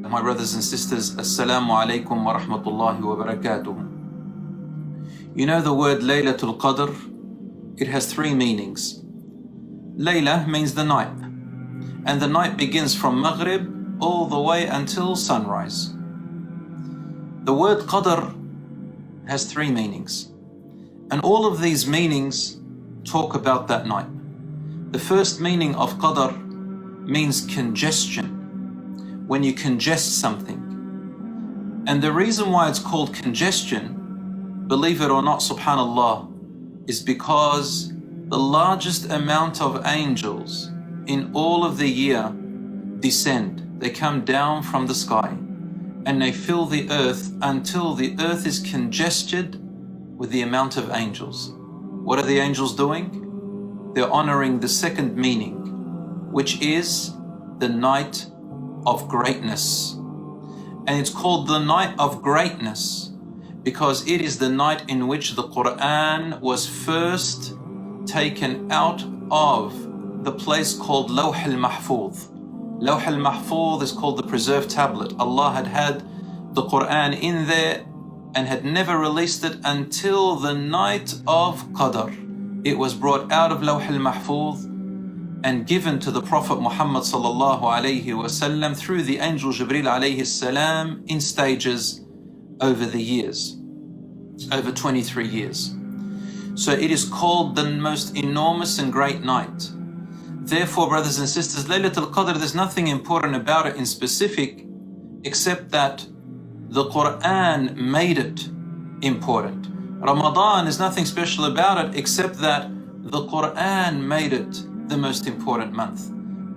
My brothers and sisters, Assalamu Alaikum wa Rahmatullahi wa Barakatuhu. You know the word Laylatul Qadr? It has three meanings. Layla means the night, and the night begins from Maghrib all the way until sunrise. The word Qadr has three meanings, and all of these meanings talk about that night. The first meaning of Qadr means congestion, when you congest something. And the reason why it's called congestion, believe it or not, subhanallah, is because the largest amount of angels in all of the year descend. They come down from the sky and they fill the earth until the earth is congested with the amount of angels. What are the angels doing? They're honoring the second meaning, which is the night of greatness. And it's called the night of greatness because it is the night in which the Quran was first taken out of the place called Lawh al-Mahfuz. Lawh al-Mahfuz is called the preserved tablet. Allah had the Quran in there and had never released it until the night of Qadr. It was brought out of Lawh al-Mahfuz and given to the Prophet Muhammad sallallahu alayhi wasallam through the angel Jibreel alayhi salam in stages over the years, over 23 years. So it is called the most enormous and great night. Therefore, brothers and sisters, Laylatul Qadr, there's nothing important about it in specific, except that the Quran made it important. Ramadan is nothing special about it, except that the Quran made it the most important month.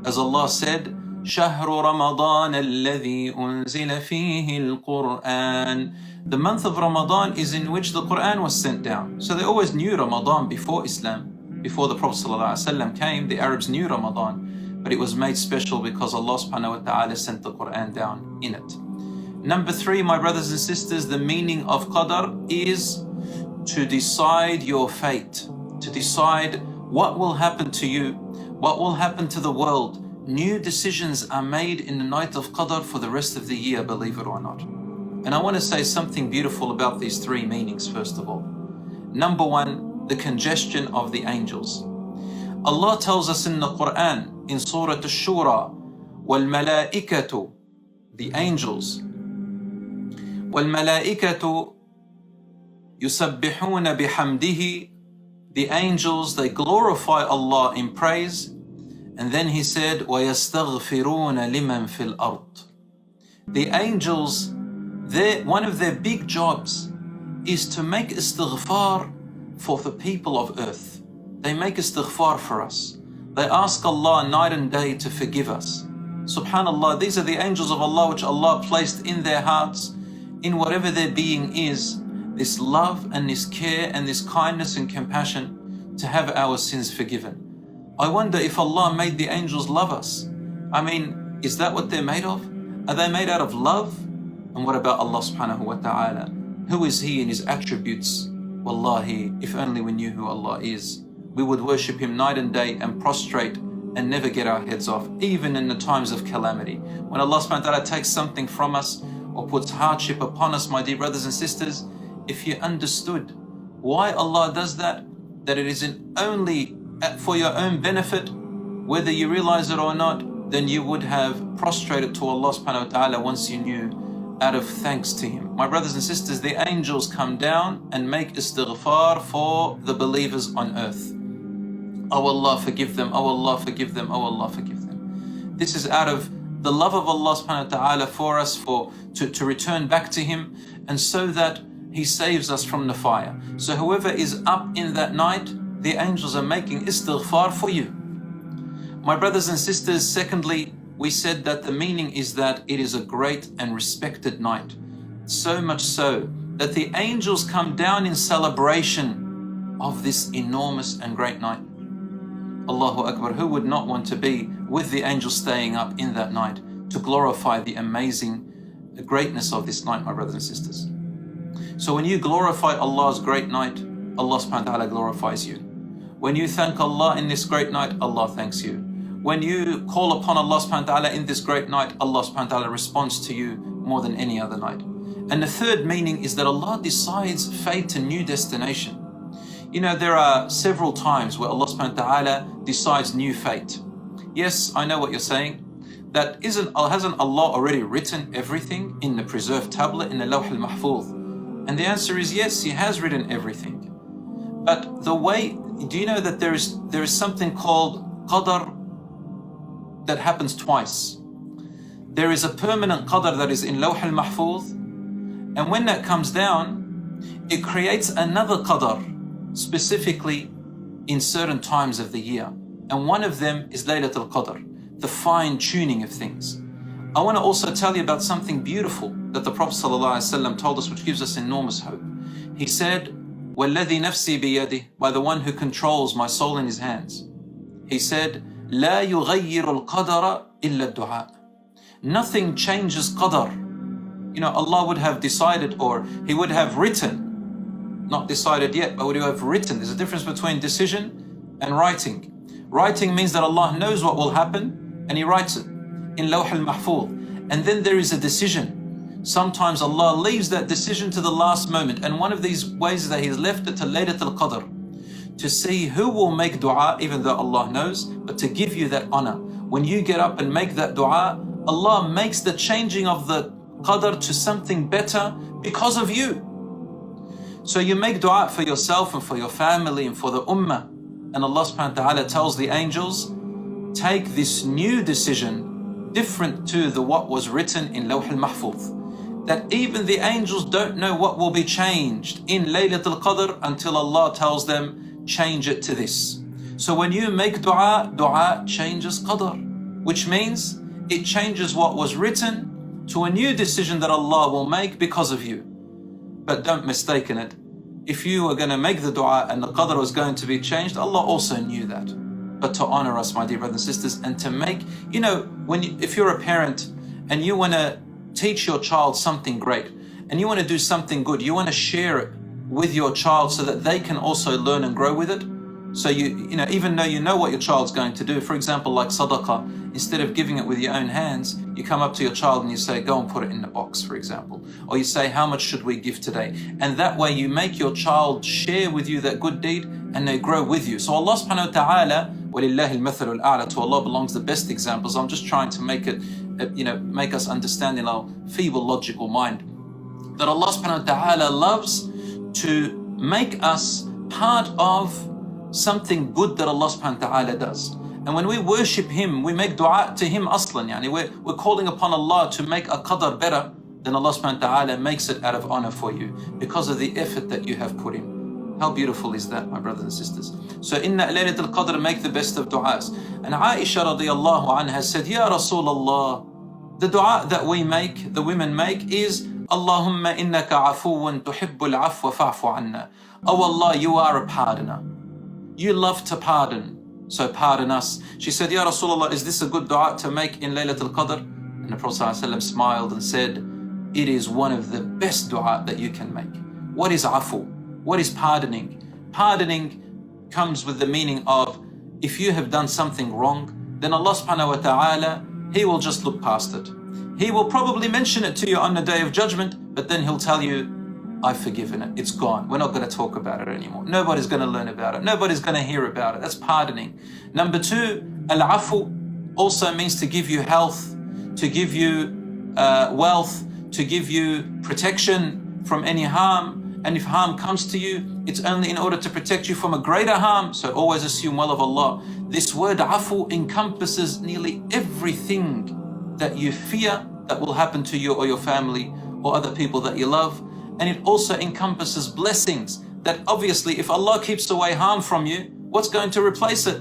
As Allah said, شهر رمضان الذي أنزل فيه القرآن. The month of Ramadan is in which the Quran was sent down. So they always knew Ramadan before Islam. Before the Prophet ﷺ came, the Arabs knew Ramadan, but it was made special because Allah subhanahu wa ta'ala sent the Quran down in it. Number three, my brothers and sisters, the meaning of Qadr is to decide your fate, to decide what will happen to you, what will happen to the world. New decisions are made in the night of Qadr for the rest of the year, believe it or not. And I want to say something beautiful about these three meanings, first of all. Number one, the congestion of the angels. Allah tells us in the Quran, in Surah Ash-Shura, وَالْمَلَائِكَةُ, the angels, وَالْمَلَائِكَةُ يُسَبِّحُونَ بِحَمْدِهِ, the angels, they glorify Allah in praise. And then he said, وَيَسْتَغْفِرُونَ لِمَنْ فِي الْأَرْضِ. The angels, one of their big jobs is to make istighfar for the people of earth. They make istighfar for us. They ask Allah night and day to forgive us. Subhanallah, these are the angels of Allah which Allah placed in their hearts, in whatever their being is, this love and this care and this kindness and compassion to have our sins forgiven. I wonder if Allah made the angels love us. I mean, is that what they're made of? Are they made out of love? And what about Allah subhanahu wa ta'ala? Who is He in His attributes? Wallahi, if only we knew who Allah is, we would worship Him night and day and prostrate and never get our heads off, even in the times of calamity. When Allah subhanahu wa ta'ala takes something from us or puts hardship upon us, my dear brothers and sisters, if you understood why Allah does that, that it isn't only for your own benefit, whether you realize it or not, then you would have prostrated to Allah subhanahu wa ta'ala once you knew, out of thanks to Him. My brothers and sisters, the angels come down and make istighfar for the believers on earth. Oh Allah, forgive them. Oh Allah, forgive them. Oh Allah, forgive them. This is out of the love of Allah subhanahu wa ta'ala for us, to return back to Him, and so that He saves us from the fire. So whoever is up in that night, the angels are making istighfar for you. My brothers and sisters, secondly, we said that the meaning is that it is a great and respected night. So much so that the angels come down in celebration of this enormous and great night. Allahu Akbar, who would not want to be with the angels staying up in that night to glorify the amazing greatness of this night, my brothers and sisters? So when you glorify Allah's great night, Allah subhanahu wa ta'ala glorifies you. When you thank Allah in this great night, Allah thanks you. When you call upon Allah subhanahu wa ta'ala in this great night, Allah subhanahu wa ta'ala responds to you more than any other night. And the third meaning is that Allah decides fate and new destination. You know, there are several times where Allah subhanahu wa ta'ala decides new fate. Yes, I know what you're saying. That hasn't Allah already written everything in the preserved tablet in the Lawh al-Mahfuz? And the answer is yes, He has written everything. But the way, do you know that there is something called qadar that happens twice? There is a permanent qadar that is in Lawh al-Mahfuz, and when that comes down, it creates another qadar, specifically in certain times of the year. And one of them is Laylatul Qadr, the fine tuning of things. I want to also tell you about something beautiful that the Prophet ﷺ told us, which gives us enormous hope. He said, وَالَّذِي نَفْسِي بِيَدِهِ, by the one who controls my soul in his hands. He said, لَا يُغَيِّرُ الْقَدَرَ إِلَّا الدُّعَاء. Nothing changes qadar. You know, Allah would have decided, or He would have written, not decided yet, but would have written. There's a difference between decision and writing. Writing means that Allah knows what will happen and He writes it in Lawh al-Mahfuz. And then there is a decision. Sometimes Allah leaves that decision to the last moment, and one of these ways is that He's left it to Laylatul Qadr, to see who will make dua, even though Allah knows, but to give you that honor. When you get up and make that dua, Allah makes the changing of the qadr to something better because of you. So you make dua for yourself and for your family and for the ummah, and Allah subhanahu wa ta'ala tells the angels, take this new decision different to what was written in Lawh al-Mahfuz. That even the angels don't know what will be changed in Laylatul Qadr until Allah tells them, change it to this. So when you make dua, dua changes qadr, which means it changes what was written to a new decision that Allah will make because of you. But don't mistake in it. If you were going to make the dua and the qadr was going to be changed, Allah also knew that. But to honor us, my dear brothers and sisters, and to make, you know, if you're a parent and you want to teach your child something great, and you want to do something good, you want to share it with your child so that they can also learn and grow with it. So you know, even though you know what your child's going to do, for example, like sadaqah, instead of giving it with your own hands, you come up to your child and you say, go and put it in the box, for example. Or you say, how much should we give today? And that way you make your child share with you that good deed, and they grow with you. So Allah subhanahu wa ta'ala, وَلِلَّهِ الْمَثَلُ الْأَعْلَى, to Allah belongs the best examples. I'm just trying to make it, you know, make us understand in our feeble logical mind that Allah subhanahu wa ta'ala loves to make us part of something good that Allah subhanahu wa ta'ala does. And when we worship Him, we make dua to Him aslan, yani we're calling upon Allah to make a qadar better, then Allah subhanahu wa ta'ala makes it out of honor for you because of the effort that you have put in. How beautiful is that, my brothers and sisters? So in that Laylatul Qadr, make the best of du'as. And Aisha radiallahu anha said, Ya Rasulullah, the dua that we make, the women make, is Allahumma innaka afuwan tuhibbul afwa fa'fu anna. Oh Allah, you are a pardoner. You love to pardon, so pardon us. She said, Ya Rasulullah, is this a good dua to make in Laylatul Qadr? And the Prophet ﷺ smiled and said, it is one of the best dua that you can make. What is afu? What is pardoning? Pardoning comes with the meaning of, if you have done something wrong, then Allah subhanahu wa ta'ala, He will just look past it. He will probably mention it to you on the Day of Judgment, but then He'll tell you, I've forgiven it, it's gone. We're not going to talk about it anymore. Nobody's going to learn about it. Nobody's going to hear about it. That's pardoning. Number two, al-afu also means to give you health, to give you wealth, to give you protection from any harm. And if harm comes to you, it's only in order to protect you from a greater harm. So always assume well of Allah. This word afu encompasses nearly everything that you fear that will happen to you or your family or other people that you love. And it also encompasses blessings that obviously if Allah keeps away harm from you, what's going to replace it?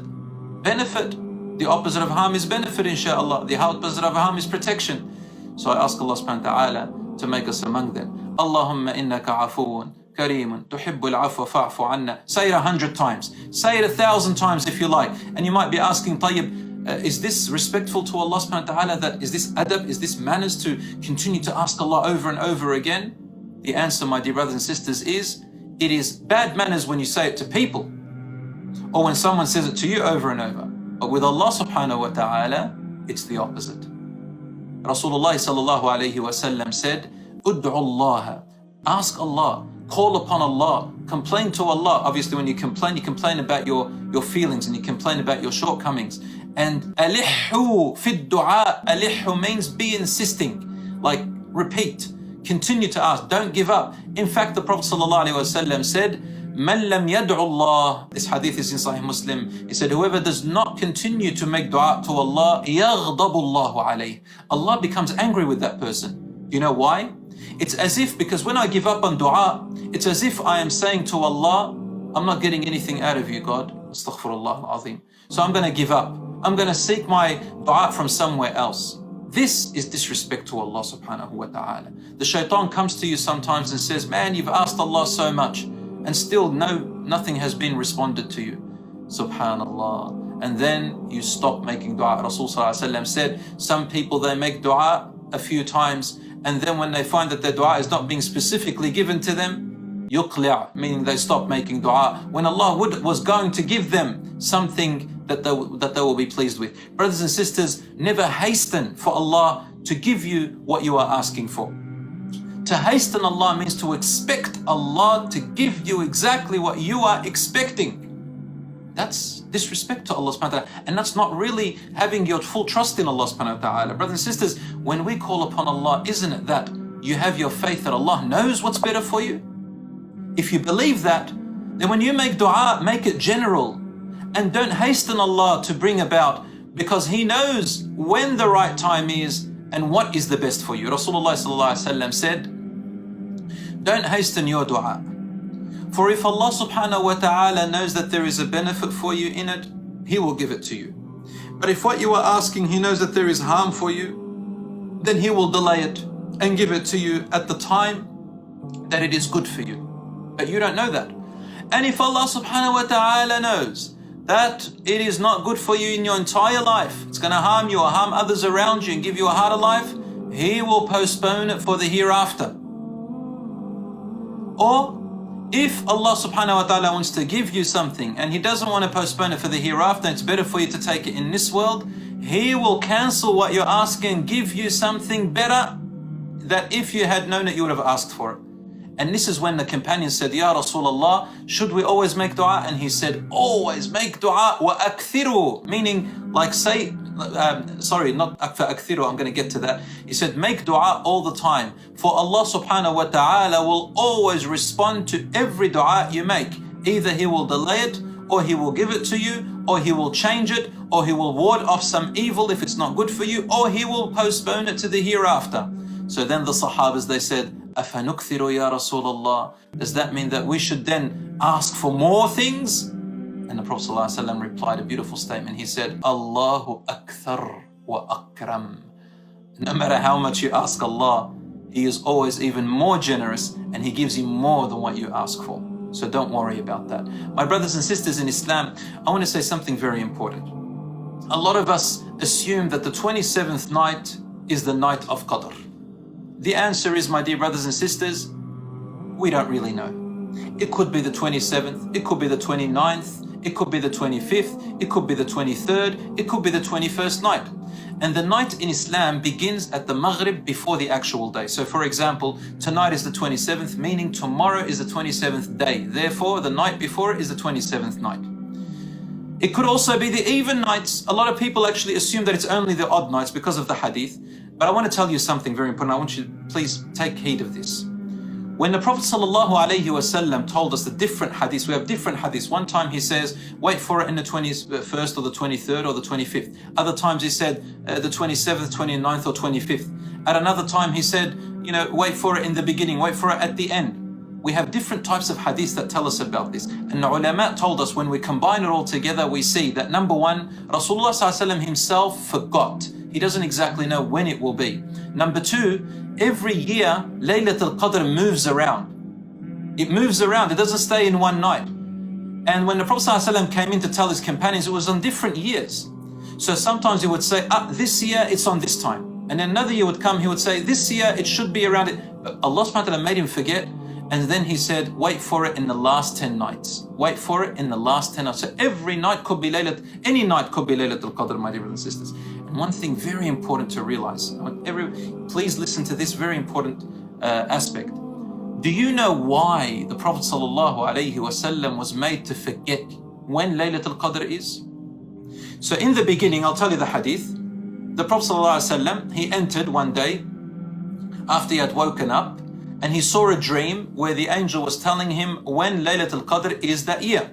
Benefit. The opposite of harm is benefit, inshallah. The opposite of harm is protection. So I ask Allah subhanahu wa ta'ala to make us among them. Allahumma innaka afuun kareemun tuhibbul afwa fa'fu anna. Say it 100 times. Say it 1,000 times if you like. And you might be asking, Tayyib, is this respectful to Allah subhanahu wa ta'ala? That is this adab? Is this manners to continue to ask Allah over and over again? The answer, my dear brothers and sisters, is it is bad manners when you say it to people or when someone says it to you over and over. But with Allah subhanahu wa ta'ala, it's the opposite. Rasulullah sallallahu alayhi wa sallam said, Ud'u Allah, ask Allah, call upon Allah, complain to Allah. Obviously when you complain about your feelings and you complain about your shortcomings. And alihhu fi du'a, alihhu means be insisting, like repeat, continue to ask, don't give up. In fact, the Prophet sallallahu alayhi wa sallam said, Man lam yad'u Allah, this hadith is in Sahih Muslim, he said, whoever does not continue to make dua to Allah, yaghdabu Allahu alayh, Allah becomes angry with that person. You know why? It's as if, because when I give up on dua, it's as if I am saying to Allah, I'm not getting anything out of you, God. Astaghfirullah al-azim. So I'm going to give up. I'm going to seek my dua from somewhere else. This is disrespect to Allah subhanahu wa ta'ala. The shaitan comes to you sometimes and says, man, you've asked Allah so much and still nothing has been responded to you. Subhanallah. And then you stop making dua. Rasulullah said, some people, they make dua a few times, and then when they find that their dua is not being specifically given to them, yuqli', meaning they stop making dua when Allah was going to give them something that they will be pleased with. Brothers and sisters, never hasten for Allah to give you what you are asking for. To hasten Allah means to expect Allah to give you exactly what you are expecting. That's disrespect to Allah subhanahu wa ta'ala, and that's not really having your full trust in Allah subhanahu wa ta'ala. Brothers and sisters, when we call upon Allah, isn't it that you have your faith that Allah knows what's better for you? If you believe that, then when you make dua, make it general, and don't hasten Allah to bring about, because He knows when the right time is and what is the best for you. Rasulullah sallallahu alaihi wasallam said, don't hasten your dua. For if Allah subhanahu wa ta'ala knows that there is a benefit for you in it, He will give it to you. But if what you are asking, He knows that there is harm for you, then He will delay it and give it to you at the time that it is good for you. But you don't know that. And if Allah subhanahu wa ta'ala knows that it is not good for you in your entire life, it's going to harm you or harm others around you and give you a harder life, He will postpone it for the hereafter. Or if Allah subhanahu wa ta'ala wants to give you something and He doesn't want to postpone it for the hereafter, it's better for you to take it in this world, He will cancel what you're asking and give you something better, that if you had known it, you would have asked for it. And this is when the companion said, Ya Rasulullah, should we always make dua? And he said, always make dua, wa akthiru, meaning like say, sorry, not akthiru, I'm going to get to that. He said, make dua all the time, for Allah subhanahu wa ta'ala will always respond to every dua you make. Either He will delay it, or He will give it to you, or He will change it, or He will ward off some evil if it's not good for you, or He will postpone it to the hereafter. So then the Sahabas, they said, أَفَنُكْثِرُ يَا رَسُولَ اللَّهِ, does that mean that we should then ask for more things? And the Prophet ﷺ replied a beautiful statement. He said, Allahu akthar wa akram. No matter how much you ask Allah, He is always even more generous, and He gives you more than what you ask for. So don't worry about that. My brothers and sisters in Islam, I want to say something very important. A lot of us assume that the 27th night is the night of qadr. The answer is, my dear brothers and sisters, we don't really know. It could be the 27th, it could be the 29th, it could be the 25th, it could be the 23rd, it could be the 21st night. And the night in Islam begins at the Maghrib before the actual day. So for example, tonight is the 27th, meaning tomorrow is the 27th day. Therefore, the night before it is the 27th night. It could also be the even nights. A lot of people actually assume that it's only the odd nights because of the hadith. But I want to tell you something very important. I want you to please take heed of this. When the Prophet ﷺ told us the different hadiths, we have different hadiths. One time he says, wait for it in the 21st or the 23rd or the 25th. Other times he said the 27th, 29th or 25th. At another time he said, wait for it in the beginning, wait for it at the end. We have different types of hadiths that tell us about this. And the ulama told us when we combine it all together, we see that number one, Rasulullah ﷺ himself forgot. He doesn't exactly know when it will be. Number two, every year, Laylatul Qadr moves around. It moves around, it doesn't stay in one night. And when the Prophet ﷺ came in to tell his companions, it was on different years. So sometimes he would say, this year it's on this time. And then another year would come, he would say, this year it should be around it. But Allah subhanahu wa ta'ala made him forget. And then he said, wait for it in the last 10 nights. Wait for it in the last 10 nights. So every night could be any night could be Laylatul Qadr, my dear brothers and sisters. And one thing very important to realize, please listen to this very important aspect. Do you know why the Prophet ﷺ was made to forget when Laylatul Qadr is? So in the beginning, I'll tell you the hadith. The Prophet ﷺ, he entered one day after he had woken up, and he saw a dream where the angel was telling him when Laylatul Qadr is that year.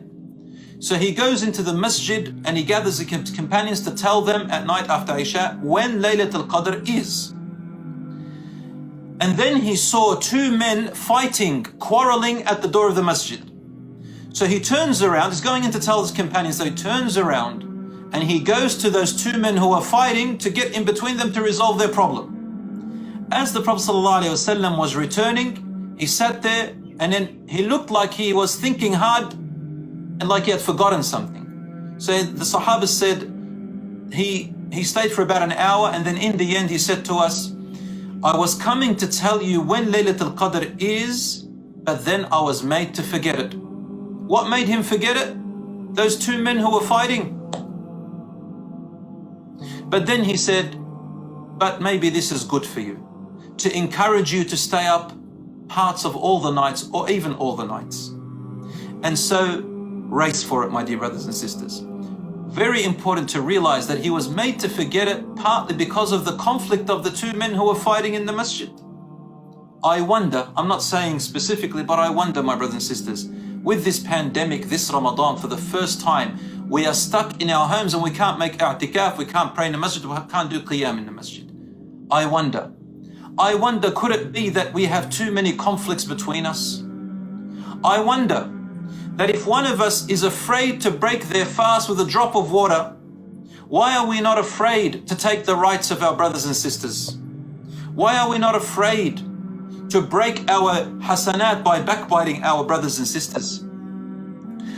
So he goes into the masjid and he gathers the companions to tell them at night after Isha when Laylatul Qadr is. And then he saw two men fighting, quarreling at the door of the masjid. So he turns around, he's going in to tell his companions, so he turns around and he goes to those two men who are fighting to get in between them to resolve their problem. As the Prophet ﷺ was returning, he sat there and then he looked like he was thinking hard and like he had forgotten something. So the Sahaba said he stayed for about an hour, and then in the end he said to us, I was coming to tell you when Laylatul Qadr is, but then I was made to forget it. What made him forget it? Those two men who were fighting. But then he said, but maybe this is good for you, to encourage you to stay up parts of all the nights or even all the nights. And so race for it, my dear brothers and sisters. Very important to realize that he was made to forget it partly because of the conflict of the two men who were fighting in the masjid. I wonder, I'm not saying specifically, but I wonder, my brothers and sisters, with this pandemic, this Ramadan, for the first time, we are stuck in our homes and we can't make i'tikaf, we can't pray in the masjid, we can't do qiyam in the masjid. I wonder, could it be that we have too many conflicts between us? I wonder that if one of us is afraid to break their fast with a drop of water, why are we not afraid to take the rights of our brothers and sisters? Why are we not afraid to break our hasanat by backbiting our brothers and sisters?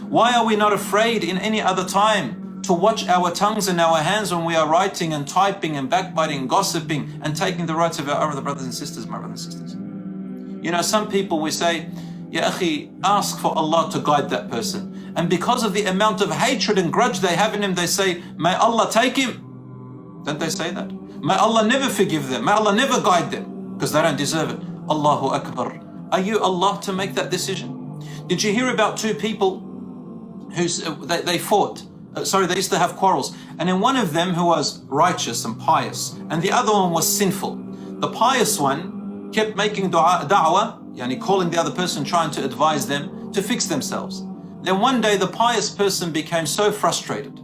Why are we not afraid in any other time to watch our tongues and our hands when we are writing and typing and backbiting, gossiping and taking the rights of our other brothers and sisters, my brothers and sisters? You know, some people we say, Ya akhi, ask for Allah to guide that person. And because of the amount of hatred and grudge they have in him, they say, may Allah take him. Don't they say that? May Allah never forgive them. May Allah never guide them, because they don't deserve it. Allahu Akbar. Are you Allah to make that decision? Did you hear about two people who they fought? They used to have quarrels. And then one of them who was righteous and pious, and the other one was sinful. The pious one kept making da'wah, yani calling the other person, trying to advise them to fix themselves. Then one day the pious person became so frustrated.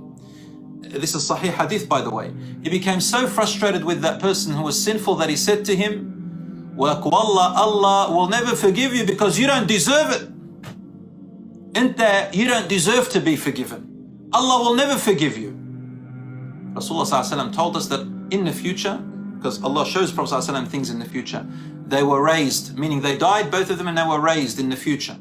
This is Sahih Hadith, by the way. He became so frustrated with that person who was sinful that he said to him, Wallah, Allah will never forgive you because you don't deserve it. You don't deserve to be forgiven. Allah will never forgive you. Rasulullah ﷺ told us that in the future, because Allah shows Prophet ﷺ things in the future, they were raised, meaning they died, both of them, and they were raised in the future.